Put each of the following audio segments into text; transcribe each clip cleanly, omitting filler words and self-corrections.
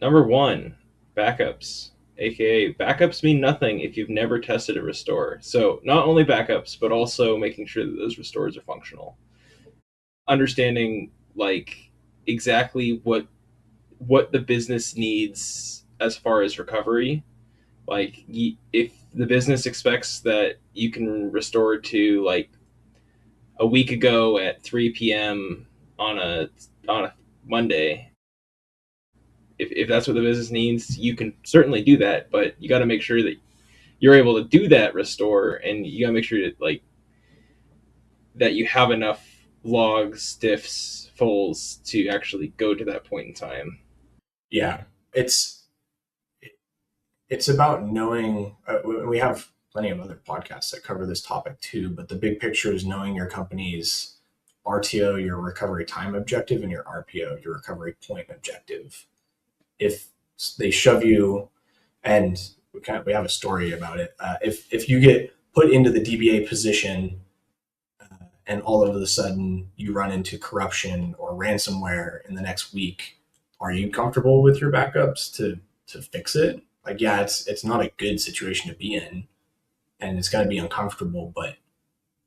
Number one, backups. AKA, backups mean nothing if you've never tested a restore. So, not only backups, but also making sure that those restores are functional. Understanding, like, exactly what the business needs as far as recovery. Like, if the business expects that you can restore to, like, a week ago at 3 p.m. on a Monday, if that's what the business needs, you can certainly do that. But you got to make sure that you're able to do that restore, and you got to make sure that, like, that you have enough logs, diffs, fulls to actually go to that point in time. Yeah, it's it's about knowing. We have plenty of other podcasts that cover this topic too, but the big picture is knowing your company's RTO, your recovery time objective, and your RPO, your recovery point objective. If they shove you, and we have a story about it. If you get put into the DBA position and all of a sudden you run into corruption or ransomware in the next week, are you comfortable with your backups to fix it? Like, yeah, it's not a good situation to be in, and it's going to be uncomfortable, but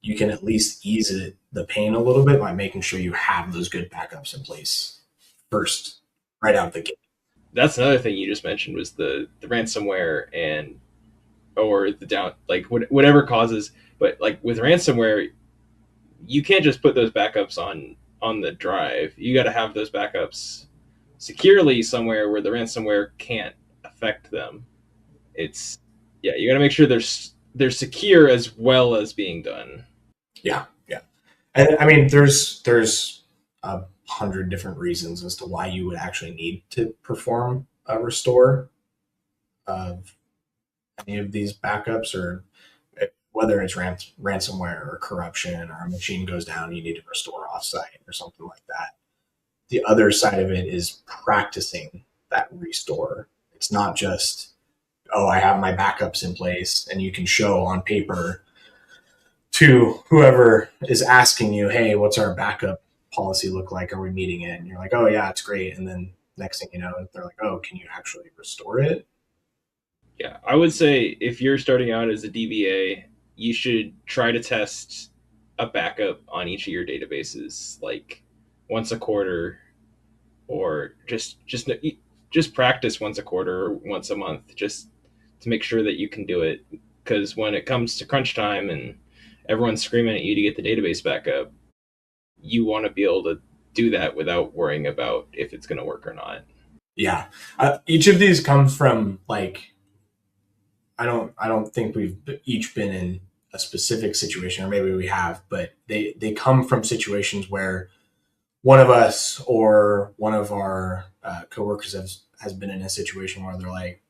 you can at least ease the pain a little bit by making sure you have those good backups in place first, right out of the gate. That's another thing you just mentioned was the ransomware and or the down, like, whatever causes. But, like, with ransomware, you can't just put those backups on the drive. You got to have those backups securely somewhere where the ransomware can't affect them. It's Yeah, you got to make sure they're secure as well as being done. Yeah, yeah. And I mean, there's 100 different reasons as to why you would actually need to perform a restore of any of these backups, or whether it's ransomware or corruption or a machine goes down, you need to restore offsite or something like that. The other side of it is practicing that restore. It's not just, oh, I have my backups in place, and you can show on paper to whoever is asking you, hey, what's our backup policy look like? Are we meeting it? And you're like, oh, yeah, it's great. And then next thing you know, they're like, oh, can you actually restore it? Yeah, I would say if you're starting out as a DBA, you should try to test a backup on each of your databases, like, once a quarter, or just practice once a quarter or once a month, just to make sure that you can do it. Because when it comes to crunch time and everyone's screaming at you to get the database back up, you want to be able to do that without worrying about if it's going to work or not. Yeah. Each of these comes from like, I don't think we've each been in a specific situation, or maybe we have, but they come from situations where one of us or one of our coworkers has been in a situation where they're like,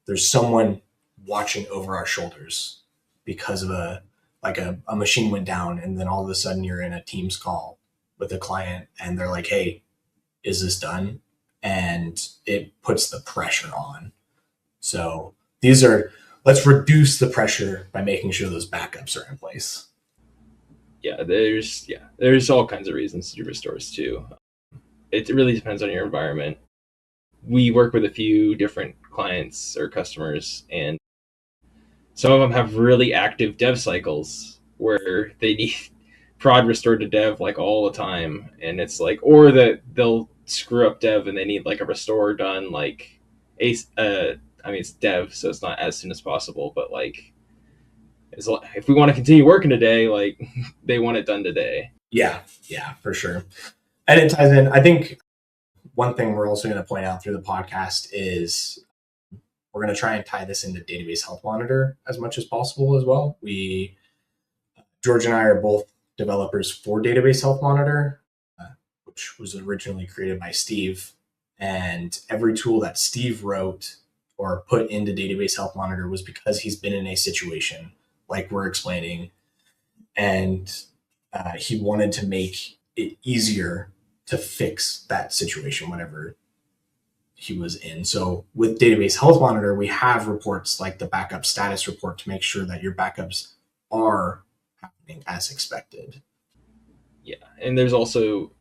there's someone watching over our shoulders because of a machine went down, and then all of a sudden you're in a Teams call with a client and they're like, hey, is this done? And it puts the pressure on. So these are, let's reduce the pressure by making sure those backups are in place. There's all kinds of reasons to do restores too. It really depends on your environment. We work with a few different clients or customers, and some of them have really active dev cycles where they need prod restored to dev, like, all the time, and it's like, or that they'll screw up dev and they need, like, a restore done, like, I mean, it's dev, so it's not as soon as possible, but, like, if we want to continue working today, like, they want it done today. Yeah, yeah, for sure. And it ties in. I think one thing we're also going to point out through the podcast is we're going to try and tie this into database health monitor as much as possible as well. George and I are both developers for database health monitor, which was originally created by Steve. And every tool that Steve wrote or put into database health monitor was because he's been in a situation like we're explaining, and he wanted to make it easier to fix that situation whenever he was in. So with database health monitor, we have reports like the backup status report to make sure that your backups are happening as expected. Yeah, and there's also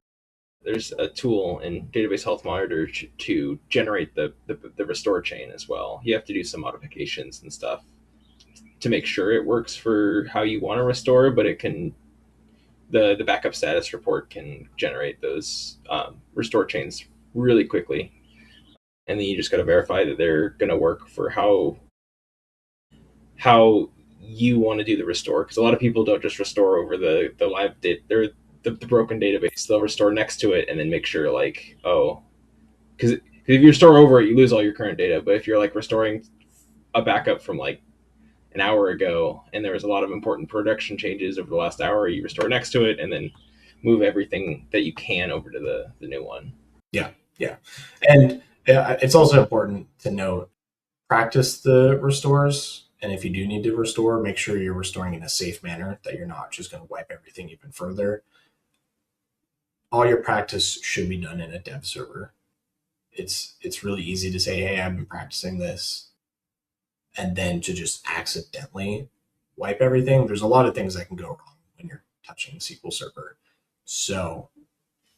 There's a tool in Database Health Monitor to generate the restore chain as well. You have to do some modifications and stuff to make sure it works for how you want to restore, but it can the backup status report can generate those restore chains really quickly, and then you just got to verify that they're going to work for how you want to do the restore. Because a lot of people don't just restore over the live the broken database. They'll restore next to it and then make sure like, oh, because if you restore over it, you lose all your current data. But if you're like restoring a backup from like an hour ago and there was a lot of important production changes over the last hour, you restore next to it and then move everything that you can over to the new one. Yeah, yeah. And it's also important to note, practice the restores. And if you do need to restore, make sure you're restoring in a safe manner, that you're not just going to wipe everything even further. All your practice should be done in a dev server. It's really easy to say, hey, I've been practicing this, and then to just accidentally wipe everything. There's a lot of things that can go wrong when you're touching the SQL Server. So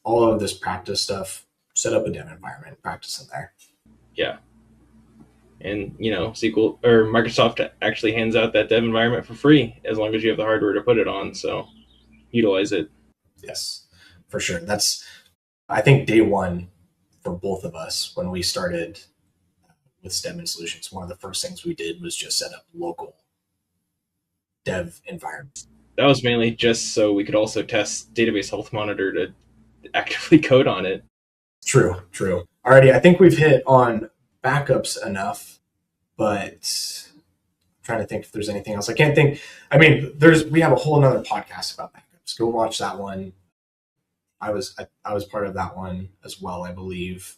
all of this practice stuff, set up a dev environment, practice in there. Yeah. And SQL or Microsoft actually hands out that dev environment for free as long as you have the hardware to put it on. So utilize it. Yes, for sure. That's, I think, day one for both of us when we started with Stedman Solutions. One of the first things we did was just set up local dev environments. That was mainly just so we could also test Database Health Monitor to actively code on it. True. Alrighty, I think we've hit on backups enough, but I'm trying to think if there's anything else. I can't think. I mean, we have a whole another podcast about backups. Go watch that one. I was part of that one as well, I believe.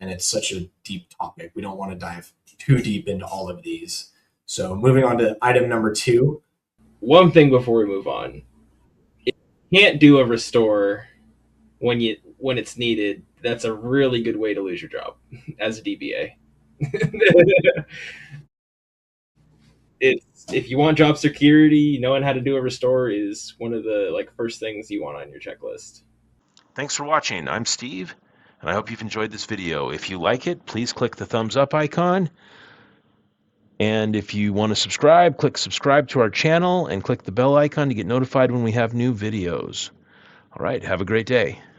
And it's such a deep topic. We don't want to dive too deep into all of these. So moving on to item number 2. One thing before we move on. If you can't do a restore when it's needed, that's a really good way to lose your job as a DBA. If you want job security, knowing how to do a restore is one of the first things you want on your checklist. Thanks for watching. I'm Steve, and I hope you've enjoyed this video. If you like it, please click the thumbs up icon. And if you want to subscribe, click subscribe to our channel and click the bell icon to get notified when we have new videos. All right, have a great day.